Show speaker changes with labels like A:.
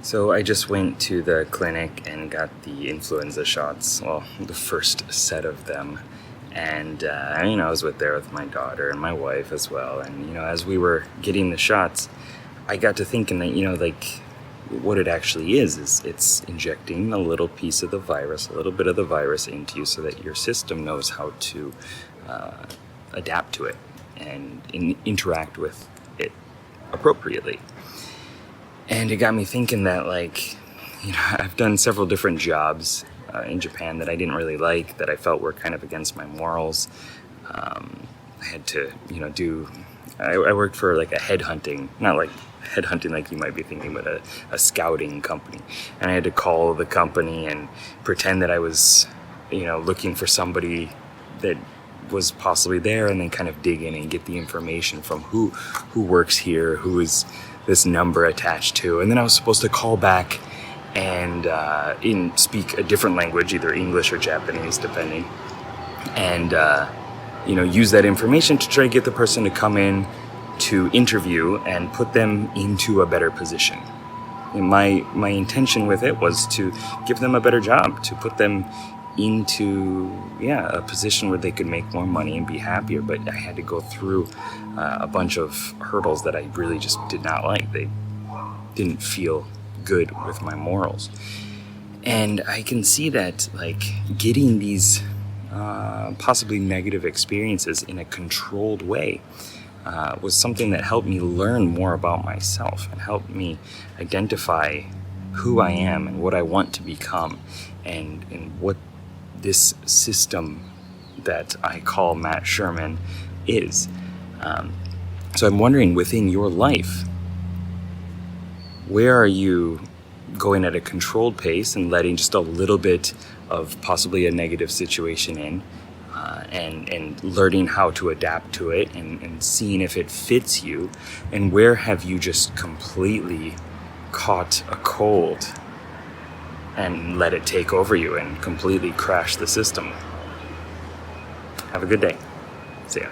A: So I just went to the clinic and got the influenza shots, well, the first set of them. And, I was there with my daughter and my wife as well. And, as we were getting the shots, I got to thinking that, what it actually is it's injecting a little piece of the virus, a little bit of the virus into you so that your system knows how to adapt to it and interact with it appropriately. And it got me thinking that, I've done several different jobs in Japan that I didn't really like, that I felt were kind of against my morals. I had to, I worked for a headhunting, not like headhunting like you might be thinking, but a scouting company. And I had to call the company and pretend that I was, looking for somebody that was possibly there, and then kind of dig in and get the information from who works here, who is this number attached to. And then I was supposed to call back and speak a different language, either English or Japanese, depending, and use that information to try to get the person to come in to interview and put them into a better position. And my intention with it was to give them a better job, to put them into a position where they could make more money and be happier. But I had to go through a bunch of hurdles that I really just did not like. They didn't feel good with my morals. And I can see that getting these possibly negative experiences in a controlled way was something that helped me learn more about myself and helped me identify who I am and what I want to become, and what this system that I call Matt Sherman is. So I'm wondering, within your life, where are you going at a controlled pace and letting just a little bit of possibly a negative situation in, and learning how to adapt to it and seeing if it fits you? And where have you just completely caught a cold and let it take over you and completely crash the system? Have a good day. See ya.